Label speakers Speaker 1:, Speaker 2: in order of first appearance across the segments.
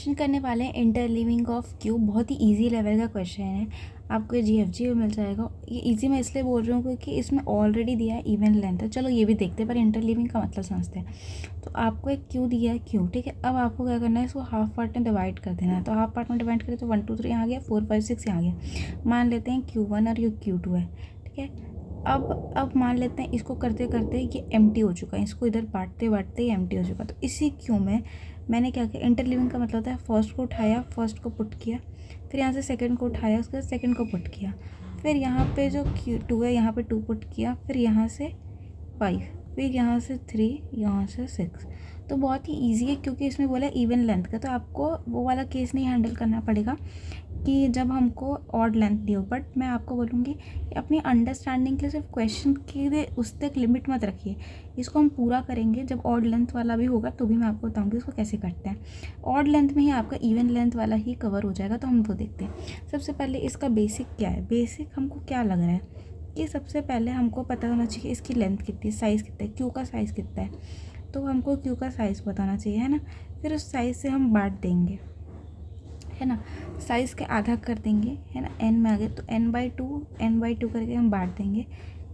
Speaker 1: Question करने वाले हैं इंटरलीविंग ऑफ क्यूब। बहुत ही इजी लेवल का क्वेश्चन है, आपको जीएफजी में मिल जाएगा। ये इजी मैं इसलिए बोल रही हूँ क्योंकि इसमें ऑलरेडी दिया है इवन लेंथ है। चलो ये भी देखते हैं, पर इंटरलीविंग का मतलब समझते हैं। तो आपको एक क्यू दिया है, क्यू, ठीक है। अब आपको क्या करना है, इसको हाफ पार्ट में डिवाइड कर देना है। तो हाफ पार्ट में डिवाइड करें तो 1 2 3 यहाँ आ गया, 4 5 6 यहाँ आ गया। मान लेते हैं Q1 और ये Q2 है, ठीक है। अब मान लेते हैं इसको करते करते ये एम्प्टी हो चुका है, इसको इधर बांटते बांटते ये एम्प्टी हो चुका। तो इसी क्यू में मैंने क्या किया, इंटरलीविंग का मतलब होता है फर्स्ट को उठाया, फर्स्ट को पुट किया, फिर यहाँ से सेकंड को उठाया, उसके बाद सेकंड को पुट किया, फिर यहाँ पे जो Q2 है यहाँ पे 2 पुट किया, फिर यहाँ से 5, फिर यहाँ से 3, यहाँ से 6। तो बहुत ही इजी है क्योंकि इसमें बोला इवन लेंथ का। तो आपको वो वाला केस नहीं हैंडल करना पड़ेगा कि जब हमको ऑड लेंथ दी हो। बट मैं आपको बोलूँगी अपनी अंडरस्टैंडिंग के लिए सिर्फ क्वेश्चन के उस तक लिमिट मत रखिए। इसको हम पूरा करेंगे, जब ऑड लेंथ वाला भी होगा तो भी मैं आपको बताऊँगी उसको कैसे करते हैं। ऑड लेंथ में ही आपका इवन लेंथ वाला ही कवर हो जाएगा। तो हम वो देखते हैं। सबसे पहले इसका बेसिक क्या है, बेसिक हमको क्या लग रहा है कि सबसे पहले हमको पता होना चाहिए इसकी लेंथ कितनी है, साइज़ कितना है, क्यू का साइज़ कितना है। तो हमको क्यू का साइज़ बताना चाहिए, है ना। फिर उस साइज़ से हम बांट देंगे, है ना। साइज़ के आधा कर देंगे, है ना। n में आ गए तो n/2 करके हम बांट देंगे।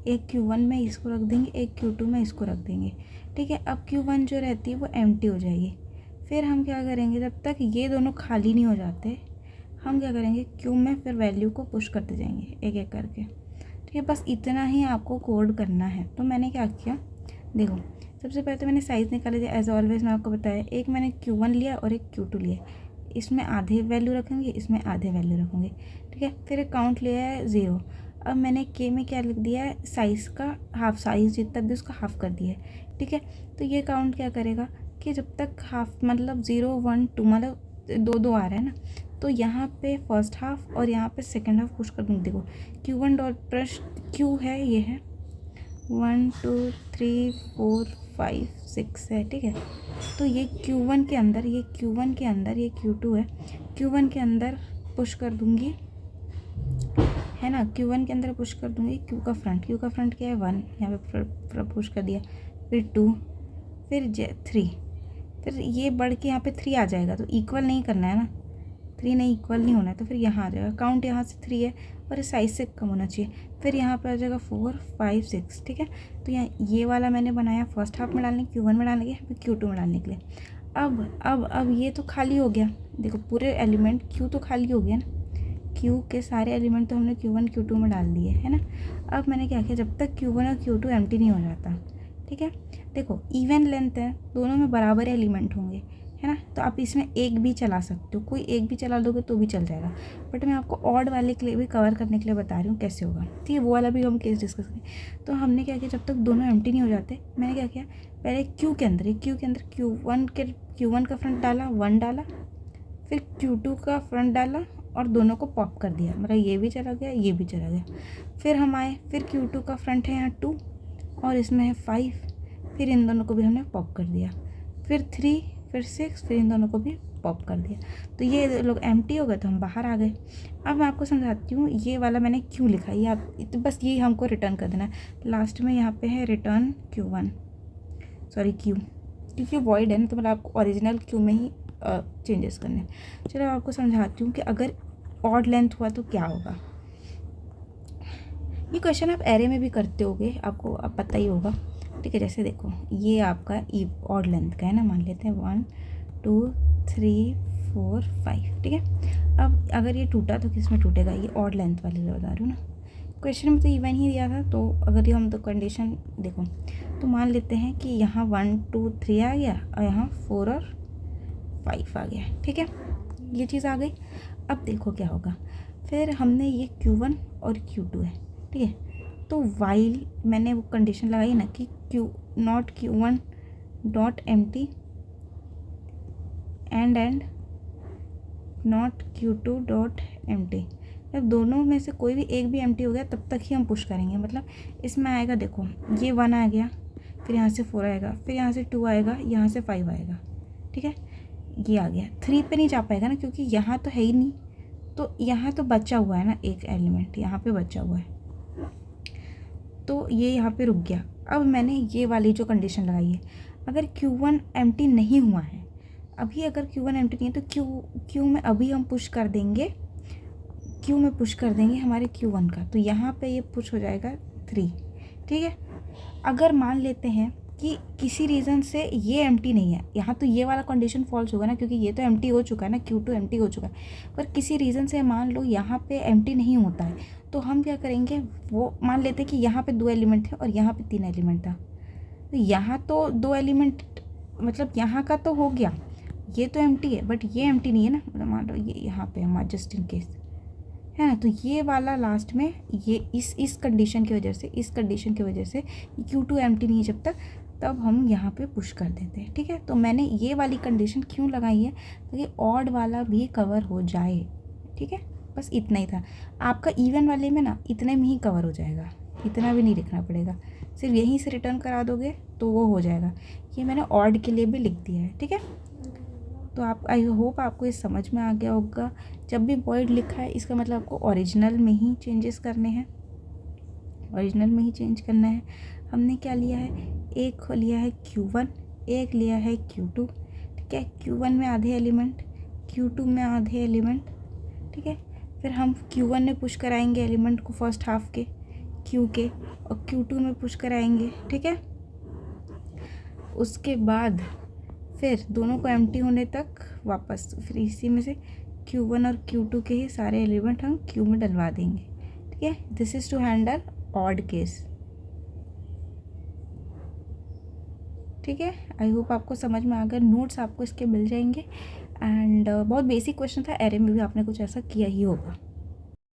Speaker 1: एक Q1 में इसको रख देंगे, एक Q2 में इसको रख देंगे, ठीक है। अब Q1 जो रहती है वो एम्प्टी हो जाएगी। फिर हम क्या करेंगे, जब तक ये दोनों खाली नहीं हो जाते हम क्या करेंगे, Q में फिर वैल्यू को पुश करते जाएंगे एक एक करके, ठीक है। बस इतना ही आपको कोड करना है। तो मैंने क्या किया, देखो सबसे पहले तो मैंने साइज़ निकाले थे एज ऑलवेज, मैं आपको बताया। एक मैंने Q1 लिया और एक Q2 लिया, इसमें आधे वैल्यू रखेंगे, इसमें आधे वैल्यू रखेंगे, ठीक है। फिर एक काउंट लिया है 0। अब मैंने के में क्या लिख दिया है, साइज़ का हाफ, साइज़ जितना भी उसका हाफ कर दिया है, ठीक है। तो ये काउंट क्या करेगा कि जब तक हाफ मतलब 0 1 2 मतलब 2 2 आ रहा है ना, तो यहाँ पे फर्स्ट हाफ और यहाँ पे सेकेंड हाफ पुश कर दूँगी। देखो Q1 डॉट प्लस Q है, ये है 1 2 3 4 5 6 है, ठीक है। तो ये Q1 के अंदर, ये Q1 के अंदर, ये Q2 है, Q1 के अंदर पुश कर दूंगी, है ना। Q1 के अंदर पुश कर दूंगी। Q का फ्रंट क्या है 1, यहाँ पे पुश कर दिया, फिर 2, फिर 3, फिर ये बढ़ के यहाँ पे 3 आ जाएगा। तो इक्वल नहीं करना है ना, 3 नहीं, इक्वल नहीं होना है। तो फिर यहाँ आ जाएगा, काउंट यहाँ से 3 है और इस साइज़ से कम होना चाहिए। फिर यहाँ पे आ जाएगा 4 5 6, ठीक है। तो यहाँ ये वाला मैंने बनाया फर्स्ट हाफ में डालने, Q1 में डालने के लिए, फिर Q2 में डालने के लिए। अब ये तो खाली हो गया, देखो पूरे एलिमेंट Q तो खाली हो गया ना, Q के सारे एलिमेंट तो हमने Q1 Q2 में डाल दिए, है ना। अब मैंने क्या किया, जब तक Q1 और Q2 एम्प्टी नहीं हो जाता, ठीक है। देखो इवन लेंथ है, दोनों में बराबर एलिमेंट होंगे, है ना। तो आप इसमें एक भी चला सकते हो, कोई एक भी चला दोगे तो भी चल जाएगा। बट मैं आपको ऑड वाले के लिए भी कवर करने के लिए बता रही हूँ कैसे होगा, ठीक है। वो वाला भी हम केस डिस्कस करें। तो हमने क्या किया, जब तक दोनों एम्प्टी नहीं हो जाते, मैंने क्या किया, पहले Q के अंदर Q1 का फ्रंट डाला, 1 डाला, फिर Q2 का फ्रंट डाला और दोनों को पॉप कर दिया, मतलब ये भी चला गया, ये भी चला गया। फिर हम आए, फिर Q2 का फ्रंट है यहाँ 2 और इसमें है 5, फिर इन दोनों को भी हमने पॉप कर दिया, फिर 3, फिर 6, फिर इन दोनों को भी पॉप कर दिया। तो ये लोग एम्प्टी हो गए, तो हम बाहर आ गए। अब मैं आपको समझाती हूँ, ये वाला मैंने क्यों लिखा, ये आप तो बस ये हमको रिटर्न कर देना है। लास्ट में यहाँ पे है रिटर्न Q1, सॉरी Q, क्योंकि वॉइड है ना, तो मतलब आपको ओरिजिनल Q में ही चेंजेस करने हैं। चलो आपको समझाती हूँ कि अगर ऑड लेंथ हुआ तो क्या होगा। ये क्वेश्चन आप एरे में भी करते होगे, आपको अब पता ही होगा, ठीक है। जैसे देखो ये आपका ऑड लेंथ का है ना, मान लेते हैं 1 2 3 4 5, ठीक है। अब अगर ये टूटा तो किस में टूटेगा, ये ऑड लेंथ वाले बता रही हूँ ना। क्वेश्चन में तो इवन ही दिया था, तो अगर ये हम तो कंडीशन देखो, तो मान लेते हैं कि यहाँ 1 2 3 आ गया और यहाँ 4 और 5 आ गया, ठीक है। ये चीज़ आ गई। अब देखो क्या होगा, फिर हमने ये Q1 और Q2 है, ठीक है। तो वाइल मैंने वो कंडीशन लगाई ना कि Q1 dot empty and not Q2 dot empty. जब दोनों में से कोई भी एक भी एम्प्टी हो गया तब तक ही हम पुश करेंगे। मतलब इसमें आएगा, देखो ये 1 आ गया, फिर यहाँ से 4 आएगा, फिर यहाँ से 2 आएगा, यहाँ से 5 आएगा, ठीक है। ये आ गया, 3 पे नहीं जा पाएगा ना, क्योंकि यहाँ तो है ही नहीं। तो यहाँ तो बचा हुआ है ना, एक एलिमेंट यहाँ पे बचा हुआ है, तो ये यहाँ पे रुक गया। अब मैंने ये वाली जो कंडीशन लगाई है, अगर Q1 एम्प्टी नहीं हुआ है, अभी अगर Q1 एम्प्टी नहीं है तो Q में अभी हम पुश कर देंगे, Q में पुश कर देंगे हमारे Q1 का, तो यहाँ पे ये पुश हो जाएगा 3, ठीक है। अगर मान लेते हैं कि किसी रीज़न से ये एम्प्टी नहीं है, यहाँ तो ये वाला कंडीशन फॉल्स होगा ना, क्योंकि ये तो एम्प्टी हो चुका है ना, Q2 एम्प्टी हो चुका है। पर किसी रीज़न से मान लो यहाँ पे एम्प्टी नहीं होता है, तो हम क्या करेंगे, वो मान लेते हैं कि यहाँ पे 2 एलिमेंट थे और यहाँ पे 3 एलिमेंट था। तो यहाँ तो 2 एलिमेंट, मतलब यहाँ का तो हो गया, ये तो एम्प्टी है बट ये एम्प्टी नहीं है ना, मतलब मान लो ये यहाँ पे हमारा जस्ट इन केस है ना, तो ये वाला लास्ट में ये इस कंडीशन की वजह से, इस कंडीशन की वजह से Q2 एम्प्टी नहीं है जब तक, तब हम यहाँ पे पुश कर देते हैं, ठीक है। तो मैंने ये वाली कंडीशन क्यों लगाई है, ताकि ऑड वाला भी कवर हो जाए, ठीक है। बस इतना ही था। आपका इवन वाले में ना इतने में ही कवर हो जाएगा, इतना भी नहीं लिखना पड़ेगा, सिर्फ यहीं से रिटर्न करा दोगे तो वो हो जाएगा। ये मैंने ऑड के लिए भी लिख दिया है, ठीक है। तो आप, आई होप आपको ये समझ में आ गया होगा। जब भी वॉइड लिखा है इसका मतलब आपको ओरिजिनल में ही चेंजेस करने हैं, ओरिजिनल में ही चेंज करना है। हमने क्या लिया है, एक लिया है Q1, एक लिया है Q2, ठीक है। Q1 में आधे एलिमेंट, Q2 में आधे एलिमेंट, ठीक है। फिर हम Q1 में पुश कराएंगे एलिमेंट को फर्स्ट हाफ के Q के, और Q2 में पुश कराएंगे, ठीक है। उसके बाद फिर दोनों को एम्प्टी होने तक वापस, फिर इसी में से Q1 और Q2 के ही सारे एलिमेंट हम Q में डलवा देंगे, ठीक है। This is to handle odd case, ठीक है। आई होप आपको समझ में आ गया। नोट्स आपको इसके मिल जाएंगे, एंड बहुत बेसिक क्वेश्चन था, एरे में भी आपने कुछ ऐसा किया ही होगा।